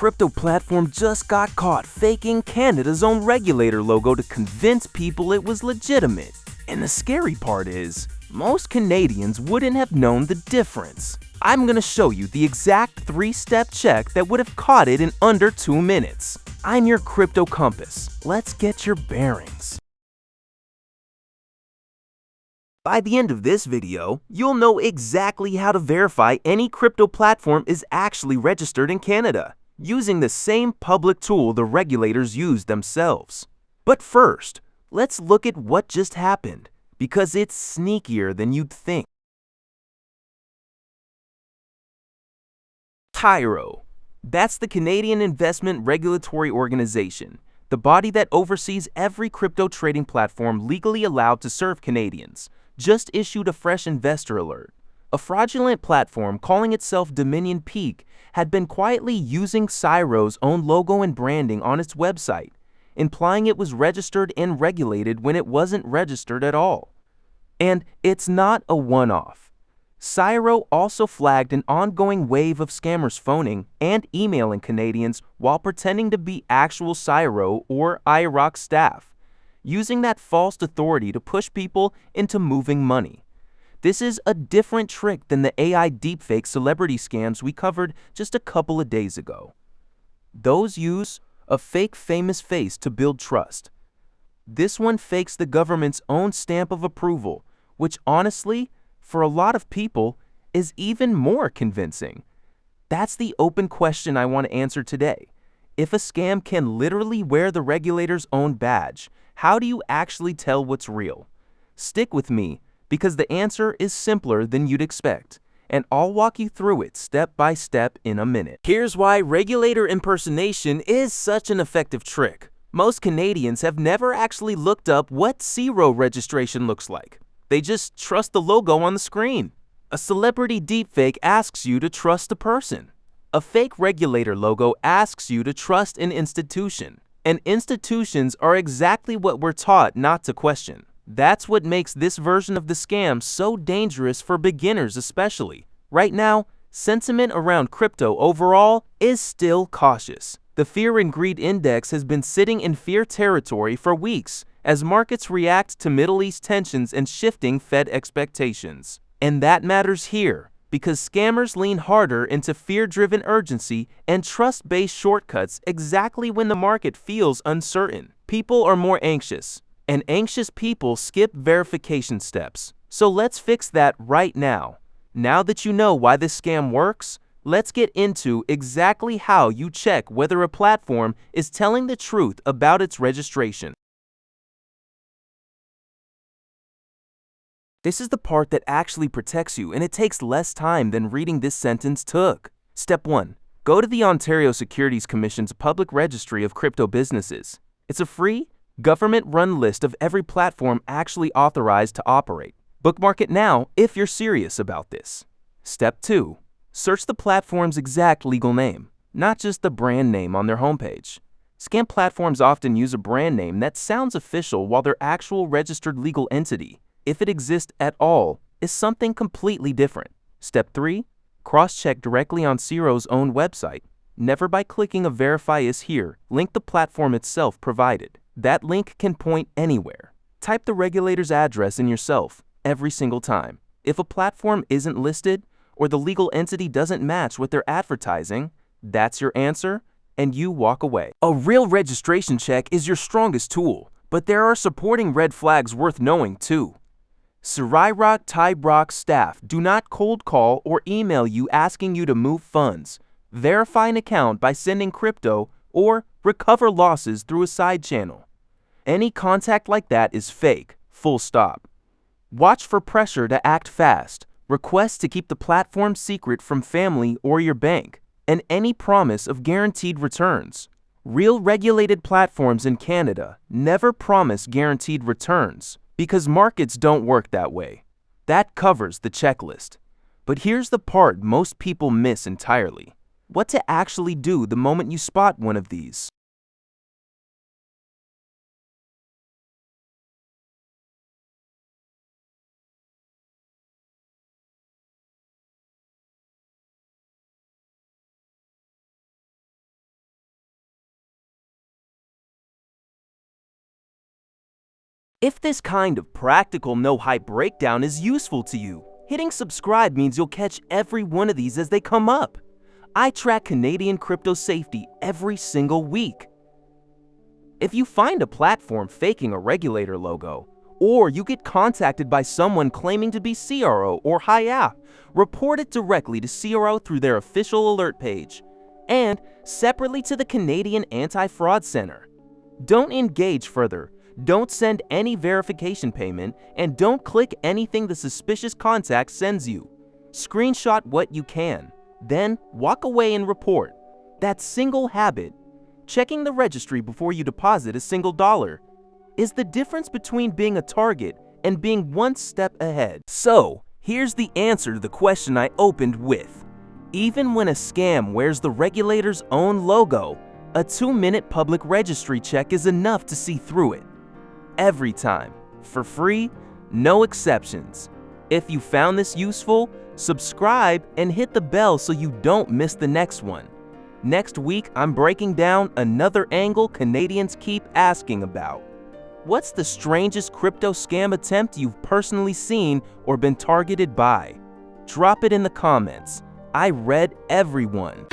crypto platform just got caught faking Canada's own regulator logo to convince people it was legitimate. And the scary part is, most Canadians wouldn't have known the difference. I'm gonna show you the exact 3-step check that would have caught it in under 2 minutes. I'm your crypto compass. Let's get your bearings. By the end of this video, you'll know exactly how to verify any crypto platform is actually registered in Canada, using the same public tool the regulators use themselves. But first, let's look at what just happened, because it's sneakier than you'd think. CIRO. That's the Canadian Investment Regulatory Organization, the body that oversees every crypto trading platform legally allowed to serve Canadians, just issued a fresh investor alert. A fraudulent platform calling itself Dominion Peak had been quietly using CIRO's own logo and branding on its website, implying it was registered and regulated when it wasn't registered at all. And it's not a one-off. CIRO also flagged an ongoing wave of scammers phoning and emailing Canadians while pretending to be actual CIRO or IIROC staff, using that false authority to push people into moving money. This is a different trick than the AI deepfake celebrity scams we covered just a couple of days ago. Those use a fake famous face to build trust. This one fakes the government's own stamp of approval, which honestly, for a lot of people, is even more convincing. That's the open question I want to answer today. If a scam can literally wear the regulator's own badge, how do you actually tell what's real? Stick with me, because the answer is simpler than you'd expect, and I'll walk you through it step by step in a minute. Here's why regulator impersonation is such an effective trick. Most Canadians have never actually looked up what CIRO registration looks like. They just trust the logo on the screen. A celebrity deepfake asks you to trust a person. A fake regulator logo asks you to trust an institution. And institutions are exactly what we're taught not to question. That's what makes this version of the scam so dangerous for beginners especially. Right now, sentiment around crypto overall is still cautious. The Fear and Greed Index has been sitting in fear territory for weeks as markets react to Middle East tensions and shifting Fed expectations. And that matters here, because scammers lean harder into fear-driven urgency and trust-based shortcuts exactly when the market feels uncertain. People are more anxious, and anxious people skip verification steps. So let's fix that right now. Now that you know why this scam works, let's get into exactly how you check whether a platform is telling the truth about its registration. This is the part that actually protects you, and it takes less time than reading this sentence took. Step 1. Go to the Ontario Securities Commission's public registry of crypto businesses. It's a free, government-run list of every platform actually authorized to operate. Bookmark it now if you're serious about this. Step 2. Search the platform's exact legal name, not just the brand name on their homepage. Scam platforms often use a brand name that sounds official while their actual registered legal entity, if it exists at all, is something completely different. Step 3. Cross-check directly on CIRO's own website. Never by clicking a Verify is here, link the platform itself provided. That link can point anywhere. Type the regulator's address in yourself every single time. If a platform isn't listed or the legal entity doesn't match what they're advertising, that's your answer, and you walk away. A real registration check is your strongest tool, but there are supporting red flags worth knowing too. CIRO TIBROC staff do not cold call or email you asking you to move funds. Verify an account by sending crypto or recover losses through a side channel. Any contact like that is fake, full stop. Watch for pressure to act fast, requests to keep the platform secret from family or your bank, and any promise of guaranteed returns. Real regulated platforms in Canada never promise guaranteed returns, because markets don't work that way. That covers the checklist. But here's the part most people miss entirely. What to actually do the moment you spot one of these. If this kind of practical no-hype breakdown is useful to you, hitting subscribe means you'll catch every one of these as they come up. I track Canadian crypto safety every single week. If you find a platform faking a regulator logo, or you get contacted by someone claiming to be CIRO or HIAP, report it directly to CIRO through their official alert page, and separately to the Canadian Anti-Fraud Center. Don't engage further, don't send any verification payment, and don't click anything the suspicious contact sends you. Screenshot what you can, then walk away and report. That single habit, checking the registry before you deposit a single dollar, is the difference between being a target and being one step ahead. So, here's the answer to the question I opened with. Even when a scam wears the regulator's own logo, a 2-minute public registry check is enough to see through it. Every time, for free, no exceptions. If you found this useful, subscribe and hit the bell so you don't miss the next one. Next week, I'm breaking down another angle Canadians keep asking about. What's the strangest crypto scam attempt you've personally seen or been targeted by? Drop it in the comments. I read everyone.